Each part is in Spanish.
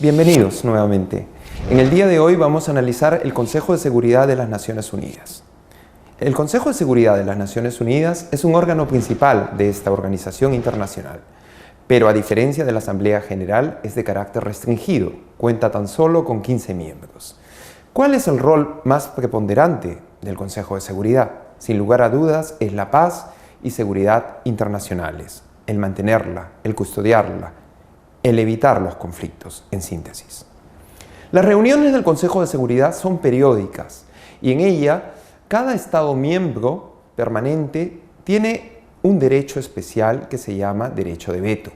Bienvenidos nuevamente. En el día de hoy vamos a analizar el Consejo de Seguridad de las Naciones Unidas. El Consejo de Seguridad de las Naciones Unidas es un órgano principal de esta organización internacional, pero a diferencia de la Asamblea General es de carácter restringido, cuenta tan solo con 15 miembros. ¿Cuál es el rol más preponderante del Consejo de Seguridad? Sin lugar a dudas es la paz y seguridad internacionales, el mantenerla, el custodiarla, el evitar los conflictos, en síntesis. Las reuniones del Consejo de Seguridad son periódicas y en ella cada Estado miembro permanente tiene un derecho especial que se llama derecho de veto.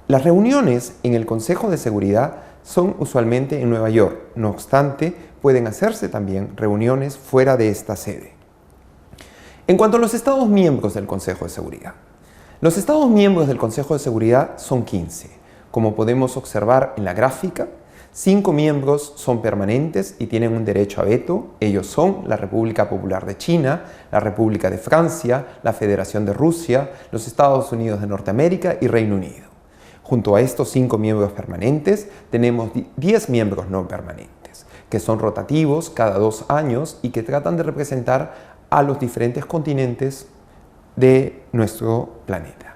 Las reuniones en el Consejo de Seguridad son usualmente en Nueva York, no obstante, pueden hacerse también reuniones fuera de esta sede. En cuanto a los Estados miembros del Consejo de Seguridad, los Estados miembros del Consejo de Seguridad son 15. Como podemos observar en la gráfica, 5 miembros son permanentes y tienen un derecho a veto. Ellos son la República Popular de China, la República de Francia, la Federación de Rusia, los Estados Unidos de Norteamérica y Reino Unido. Junto a estos 5 miembros permanentes, tenemos 10 miembros no permanentes, que son rotativos cada 2 años y que tratan de representar a los diferentes continentes de nuestro planeta.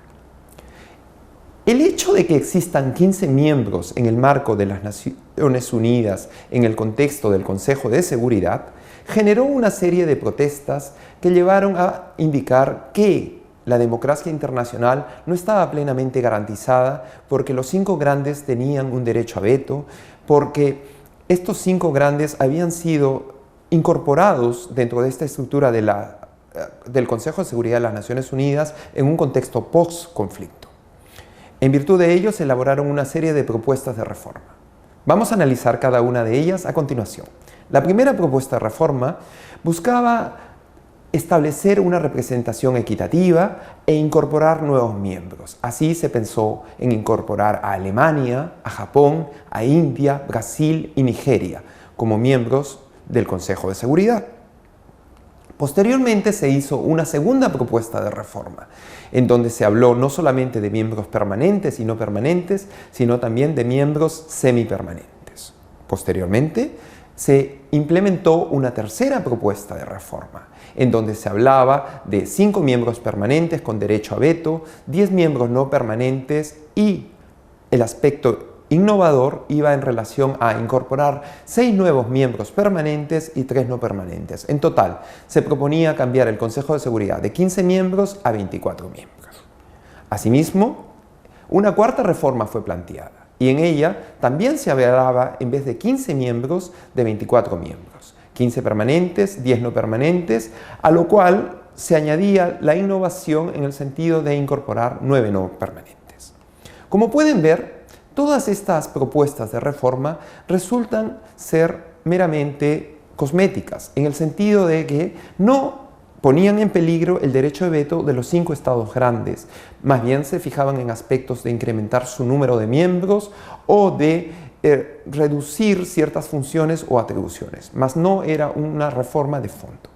El hecho de que existan 15 miembros en el marco de las Naciones Unidas en el contexto del Consejo de Seguridad generó una serie de protestas que llevaron a indicar que la democracia internacional no estaba plenamente garantizada porque los 5 grandes tenían un derecho a veto, porque estos 5 grandes habían sido incorporados dentro de esta estructura del Consejo de Seguridad de las Naciones Unidas en un contexto post-conflicto. En virtud de ello se elaboraron una serie de propuestas de reforma. Vamos a analizar cada una de ellas a continuación. La primera propuesta de reforma buscaba establecer una representación equitativa e incorporar nuevos miembros. Así se pensó en incorporar a Alemania, a Japón, a India, Brasil y Nigeria como miembros del Consejo de Seguridad. Posteriormente se hizo una segunda propuesta de reforma, en donde se habló no solamente de miembros permanentes y no permanentes, sino también de miembros semipermanentes. Posteriormente se implementó una tercera propuesta de reforma, en donde se hablaba de 5 miembros permanentes con derecho a veto, 10 miembros no permanentes y el aspecto innovador iba en relación a incorporar 6 nuevos miembros permanentes y 3 no permanentes. En total, se proponía cambiar el Consejo de Seguridad de 15 miembros a 24 miembros. Asimismo, una cuarta reforma fue planteada y en ella también se hablaba, en vez de 15 miembros, de 24 miembros. 15 permanentes, 10 no permanentes, a lo cual se añadía la innovación en el sentido de incorporar 9 no permanentes. Como pueden ver, todas estas propuestas de reforma resultan ser meramente cosméticas, en el sentido de que no ponían en peligro el derecho de veto de los 5 estados grandes, más bien se fijaban en aspectos de incrementar su número de miembros o de reducir ciertas funciones o atribuciones, mas no era una reforma de fondo.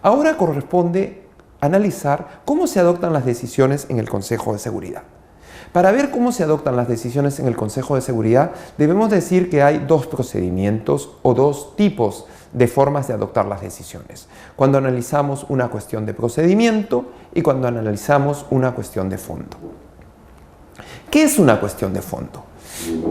Ahora corresponde analizar cómo se adoptan las decisiones en el Consejo de Seguridad. Para ver cómo se adoptan las decisiones en el Consejo de Seguridad, debemos decir que hay 2 procedimientos o 2 tipos de formas de adoptar las decisiones. Cuando analizamos una cuestión de procedimiento y cuando analizamos una cuestión de fondo. ¿Qué es una cuestión de fondo?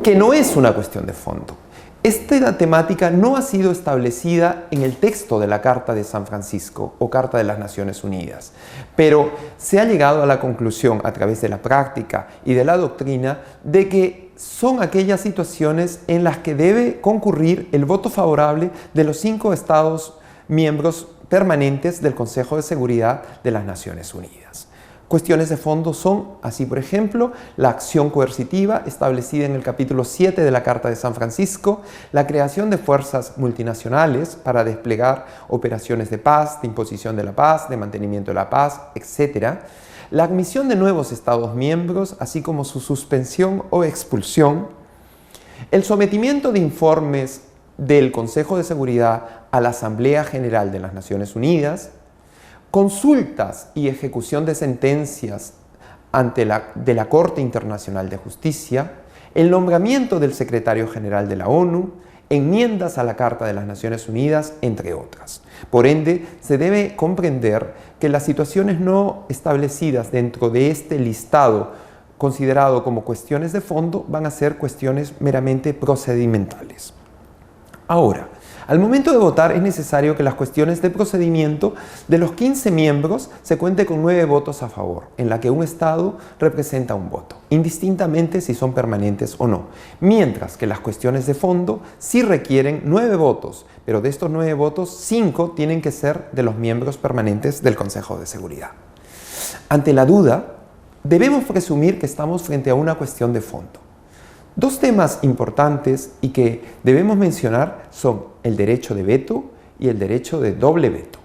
¿Qué no es una cuestión de fondo? Esta temática no ha sido establecida en el texto de la Carta de San Francisco o Carta de las Naciones Unidas, pero se ha llegado a la conclusión a través de la práctica y de la doctrina de que son aquellas situaciones en las que debe concurrir el voto favorable de los 5 Estados miembros permanentes del Consejo de Seguridad de las Naciones Unidas. Cuestiones de fondo son, así por ejemplo, la acción coercitiva establecida en el capítulo 7 de la Carta de San Francisco, la creación de fuerzas multinacionales para desplegar operaciones de paz, de imposición de la paz, de mantenimiento de la paz, etc. La admisión de nuevos Estados miembros, así como su suspensión o expulsión, el sometimiento de informes del Consejo de Seguridad a la Asamblea General de las Naciones Unidas, consultas y ejecución de sentencias de la Corte Internacional de Justicia, el nombramiento del secretario general de la ONU, enmiendas a la Carta de las Naciones Unidas, entre otras. Por ende, se debe comprender que las situaciones no establecidas dentro de este listado considerado como cuestiones de fondo van a ser cuestiones meramente procedimentales. Ahora, al momento de votar es necesario que las cuestiones de procedimiento de los 15 miembros se cuente con 9 votos a favor, en la que un Estado representa un voto, indistintamente si son permanentes o no, mientras que las cuestiones de fondo sí requieren 9 votos, pero de estos 9 votos, 5 tienen que ser de los miembros permanentes del Consejo de Seguridad. Ante la duda, debemos presumir que estamos frente a una cuestión de fondo. Dos temas importantes y que debemos mencionar son el derecho de veto y el derecho de doble veto.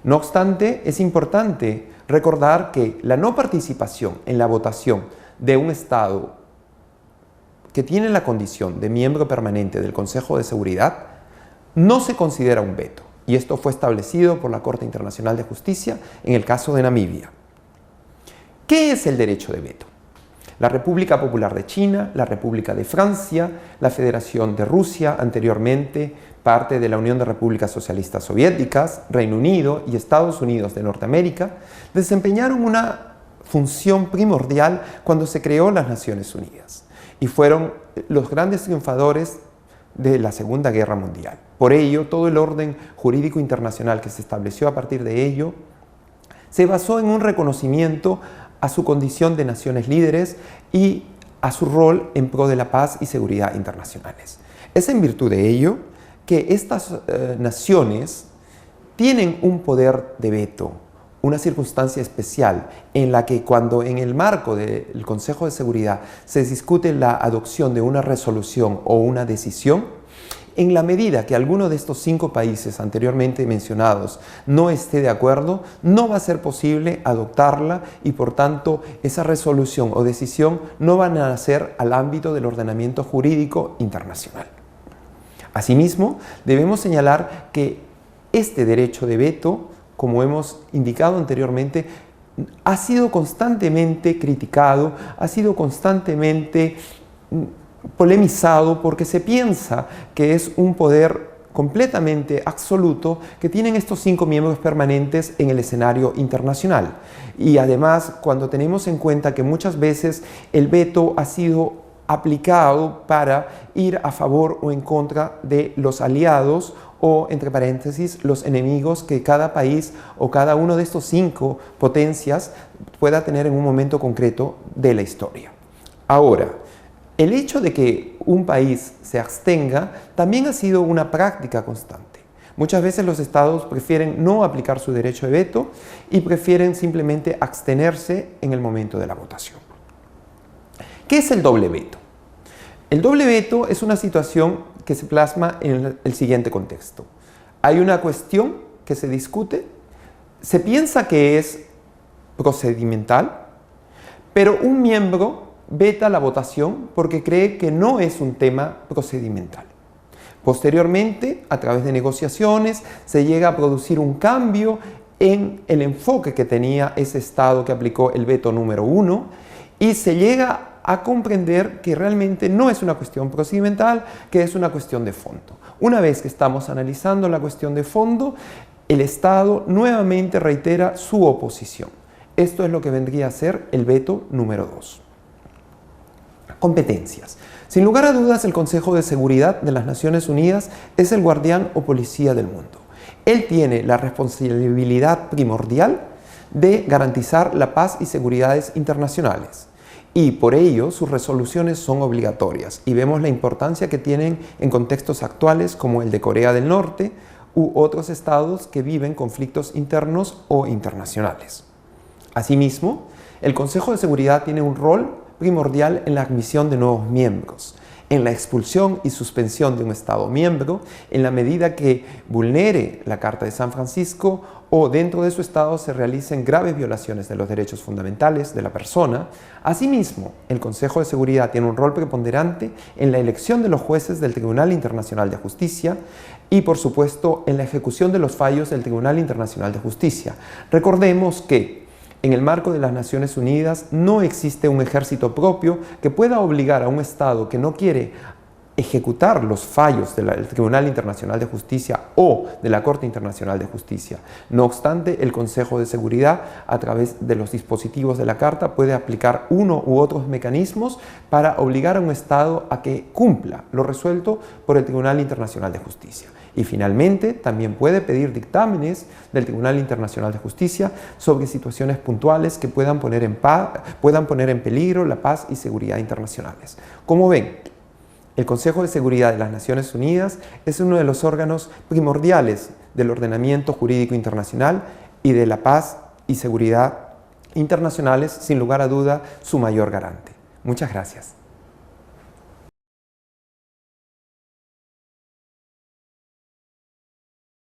No obstante, es importante recordar que la no participación en la votación de un Estado que tiene la condición de miembro permanente del Consejo de Seguridad no se considera un veto, y esto fue establecido por la Corte Internacional de Justicia en el caso de Namibia. ¿Qué es el derecho de veto? La República Popular de China, la República de Francia, la Federación de Rusia, anteriormente parte de la Unión de Repúblicas Socialistas Soviéticas, Reino Unido y Estados Unidos de Norteamérica, desempeñaron una función primordial cuando se creó las Naciones Unidas y fueron los grandes triunfadores de la Segunda Guerra Mundial. Por ello, todo el orden jurídico internacional que se estableció a partir de ello se basó en un reconocimiento a su condición de naciones líderes y a su rol en pro de la paz y seguridad internacionales. Es en virtud de ello que estas naciones tienen un poder de veto, una circunstancia especial en la que cuando en el marco del Consejo de Seguridad se discute la adopción de una resolución o una decisión, en la medida que alguno de estos 5 países anteriormente mencionados no esté de acuerdo, no va a ser posible adoptarla y por tanto esa resolución o decisión no van a nacer al ámbito del ordenamiento jurídico internacional. Asimismo, debemos señalar que este derecho de veto, como hemos indicado anteriormente, ha sido constantemente criticado, ha sido constantemente polemizado porque se piensa que es un poder completamente absoluto que tienen estos 5 miembros permanentes en el escenario internacional. Y además, cuando tenemos en cuenta que muchas veces el veto ha sido aplicado para ir a favor o en contra de los aliados o, entre paréntesis, los enemigos que cada país o cada uno de estos 5 potencias pueda tener en un momento concreto de la historia. Ahora, el hecho de que un país se abstenga también ha sido una práctica constante. Muchas veces los estados prefieren no aplicar su derecho de veto y prefieren simplemente abstenerse en el momento de la votación. ¿Qué es el doble veto? El doble veto es una situación que se plasma en el siguiente contexto. Hay una cuestión que se discute, se piensa que es procedimental, pero un miembro veta la votación porque cree que no es un tema procedimental. Posteriormente, a través de negociaciones, se llega a producir un cambio en el enfoque que tenía ese Estado que aplicó el veto número 1 y se llega a comprender que realmente no es una cuestión procedimental, que es una cuestión de fondo. Una vez que estamos analizando la cuestión de fondo, el Estado nuevamente reitera su oposición. Esto es lo que vendría a ser el veto número 2. Competencias. Sin lugar a dudas, el Consejo de Seguridad de las Naciones Unidas es el guardián o policía del mundo. Él tiene la responsabilidad primordial de garantizar la paz y seguridades internacionales. Y por ello sus resoluciones son obligatorias y vemos la importancia que tienen en contextos actuales como el de Corea del Norte u otros estados que viven conflictos internos o internacionales. Asimismo, el Consejo de Seguridad tiene un rol primordial en la admisión de nuevos miembros, en la expulsión y suspensión de un Estado miembro en la medida que vulnere la Carta de San Francisco o dentro de su Estado se realicen graves violaciones de los derechos fundamentales de la persona. Asimismo, el Consejo de Seguridad tiene un rol preponderante en la elección de los jueces del Tribunal Internacional de Justicia y, por supuesto, en la ejecución de los fallos del Tribunal Internacional de Justicia. Recordemos que En el marco de las Naciones Unidas no existe un ejército propio que pueda obligar a un Estado que no quiere ejecutar los fallos del Tribunal Internacional de Justicia o de la Corte Internacional de Justicia. No obstante, el Consejo de Seguridad, a través de los dispositivos de la Carta, puede aplicar uno u otros mecanismos para obligar a un Estado a que cumpla lo resuelto por el Tribunal Internacional de Justicia. Y finalmente, también puede pedir dictámenes del Tribunal Internacional de Justicia sobre situaciones puntuales que puedan poner en peligro la paz y seguridad internacionales. Como ven, el Consejo de Seguridad de las Naciones Unidas es uno de los órganos primordiales del ordenamiento jurídico internacional y de la paz y seguridad internacionales, sin lugar a duda, su mayor garante. Muchas gracias.